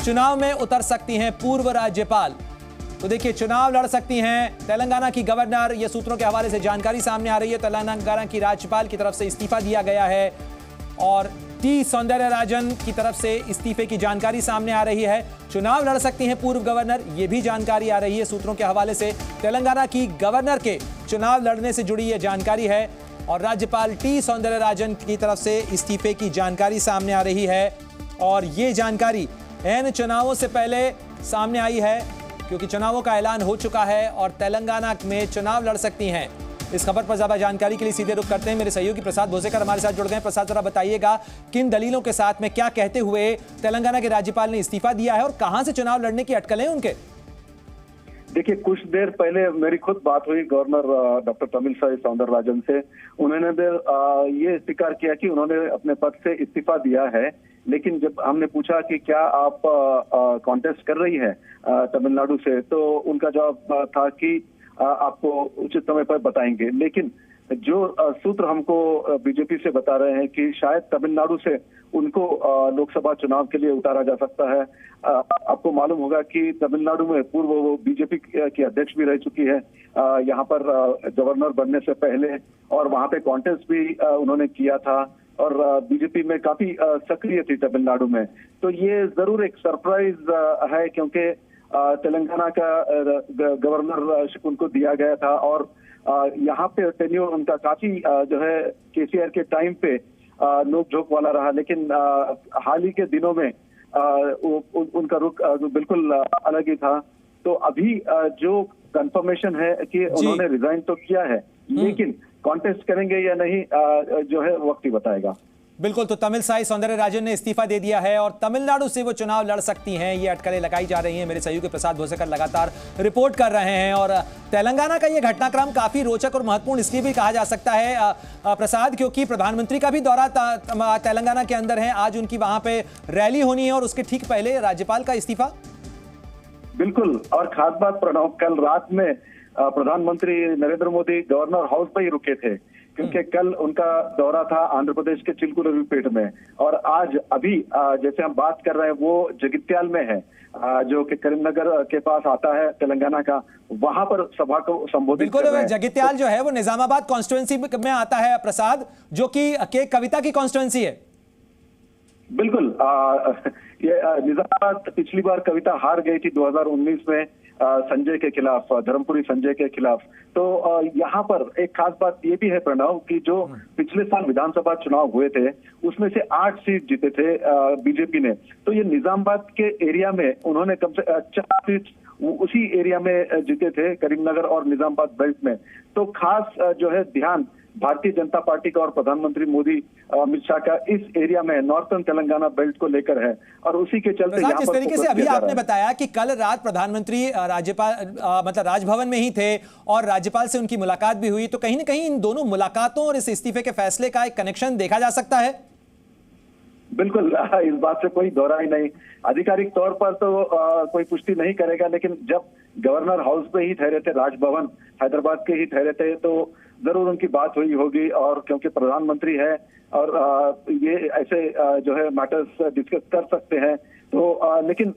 चुनाव में उतर सकती हैं पूर्व राज्यपाल। तो देखिए, चुनाव लड़ सकती हैं तेलंगाना की गवर्नर। ये सूत्रों के हवाले से जानकारी सामने आ रही है। तेलंगाना की राज्यपाल की तरफ से इस्तीफा दिया गया है और टी सौंदरराजन की तरफ से इस्तीफे की जानकारी सामने आ रही है। चुनाव लड़ सकती हैं पूर्व गवर्नर, ये भी जानकारी आ रही है सूत्रों के हवाले से। तेलंगाना की गवर्नर के चुनाव लड़ने से जुड़ी ये जानकारी है और राज्यपाल टी सौंदरराजन की तरफ से इस्तीफे की जानकारी सामने आ रही है। और ये जानकारी इन चुनावों से पहले सामने आई है क्योंकि चुनावों का ऐलान हो चुका है और तेलंगाना में चुनाव लड़ सकती हैं। इस खबर पर ज्यादा जानकारी के लिए सीधे रुख करते हैं। मेरे सहयोगी प्रसाद भोसेकर हमारे साथ जुड़ गए हैं। प्रसाद, जरा बताइएगा किन दलीलों के साथ में, क्या कहते हुए तेलंगाना के राज्यपाल ने इस्तीफा दिया है और कहां से चुनाव लड़ने की अटकलें हैं उनके? देखिए, कुछ देर पहले मेरी खुद बात हुई गवर्नर डॉक्टर तमिलसाई सौंदरराजन से। उन्होंने ये स्वीकार किया कि उन्होंने अपने पद से इस्तीफा दिया है, लेकिन जब हमने पूछा कि क्या आप कॉन्टेस्ट कर रही है तमिलनाडु से, तो उनका जवाब था कि आपको उचित समय पर बताएंगे। लेकिन जो सूत्र हमको बीजेपी से बता रहे हैं कि शायद तमिलनाडु से उनको लोकसभा चुनाव के लिए उतारा जा सकता है। आपको मालूम होगा कि तमिलनाडु में पूर्व वो बीजेपी की अध्यक्ष भी रह चुकी है यहाँ पर गवर्नर बनने से पहले, और वहां पे कॉन्टेस्ट भी उन्होंने किया था और बीजेपी में काफी सक्रिय थी तमिलनाडु में। तो ये जरूर एक सरप्राइज है क्योंकि तेलंगाना का गवर्नर उनको दिया गया था और यहाँ पे टेन्योर उनका काफी जो है केसीआर के टाइम पे नोक-झोंक वाला रहा, लेकिन हाल ही के दिनों में उनका रुख बिल्कुल अलग ही था। तो अभी जो कंफर्मेशन है कि उन्होंने रिजाइन तो किया है, लेकिन कॉन्टेस्ट करेंगे या नहीं जो है वक्त ही बताएगा। बिल्कुल, तो तमिलसाई सौंदरराजन ने इस्तीफा दे दिया है और तमिलनाडु से वो चुनाव लड़ सकती हैं, ये अटकलें लगाई जा रही हैं। मेरे सहयोगी प्रसाद भोसेकर लगातार रिपोर्ट कर रहे हैं और तेलंगाना का ये घटनाक्रम काफी रोचक और महत्वपूर्ण इसलिए भी कहा जा सकता है प्रसाद, क्योंकि प्रधानमंत्री का भी दौरा तेलंगाना के अंदर है। आज उनकी वहां पे रैली होनी है और उसके ठीक पहले राज्यपाल का इस्तीफा। बिल्कुल, और खास बात प्रणव, कल रात में प्रधानमंत्री नरेंद्र मोदी गवर्नर हाउस पर ही रुके थे क्योंकि कल उनका दौरा था आंध्र प्रदेश के चिलकुलवीपेट में, और आज अभी जैसे हम बात कर रहे हैं वो जगित्याल में है जो कि करीमनगर के पास आता है तेलंगाना का, वहां पर सभा को संबोधित कर रहे हैं। जगित्याल जो है वो निजामाबाद कॉन्स्टिट्यूएंसी में आता है प्रसाद, जो कि कविता की कॉन्स्टिट्यूएंसी है। बिल्कुल, ये निजामाबाद पिछली बार कविता हार गई थी 2019 में संजय के खिलाफ, धर्मपुरी संजय के खिलाफ। तो यहाँ पर एक खास बात ये भी है प्रणव कि जो पिछले साल विधानसभा चुनाव हुए थे उसमें से 8 सीट जीते थे बीजेपी ने। तो ये निजामाबाद के एरिया में उन्होंने कम से 4 सीट उसी एरिया में जीते थे, करीमनगर और निजामाबाद बेल्ट में। तो खास जो है ध्यान भारतीय जनता पार्टी का और प्रधानमंत्री मोदी अमित शाह का इस एरिया में नॉर्थर्न तेलंगाना बेल्ट को लेकर है, और उसी के चलते यहाँ जिस पर तरीके से अभी आपने बताया कि कल रात प्रधानमंत्री राज्यपाल मतलब राजभवन में ही थे और राज्यपाल से उनकी मुलाकात भी हुई, तो कहीं ना कहीं इन दोनों मुलाकातों और इस इस्तीफे के फैसले का एक कनेक्शन देखा जा सकता है। बिल्कुल, इस बात से कोई दौरा ही नहीं। आधिकारिक तौर पर तो कोई पुष्टि नहीं करेगा, लेकिन जब गवर्नर हाउस पे ही ठहरे थे, राजभवन हैदराबाद के ही ठहरे थे, तो जरूर उनकी बात हुई होगी। और क्योंकि प्रधानमंत्री है और ये ऐसे जो है मैटर्स डिस्कस कर सकते हैं, तो लेकिन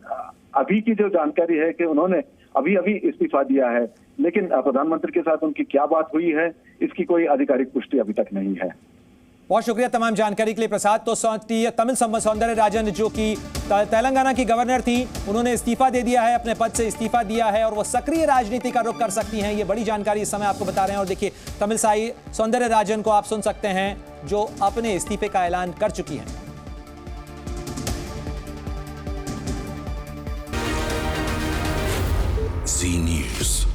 अभी की जो जानकारी है कि उन्होंने अभी अभी इस्तीफा दिया है, लेकिन प्रधानमंत्री के साथ उनकी क्या बात हुई है इसकी कोई आधिकारिक पुष्टि अभी तक नहीं है। बहुत शुक्रिया तमाम जानकारी के लिए प्रसाद। तो तमिल सौंदरराजन जो कि तेलंगाना की गवर्नर थी, उन्होंने इस्तीफा दे दिया है, अपने पद से इस्तीफा दिया है और वो सक्रिय राजनीति का रुख कर सकती हैं। ये बड़ी जानकारी इस समय आपको बता रहे हैं। और देखिए, तमिलसाई सौंदरराजन को आप सुन सकते हैं जो अपने इस्तीफे का ऐलान कर चुकी हैं। जी न्यूज़।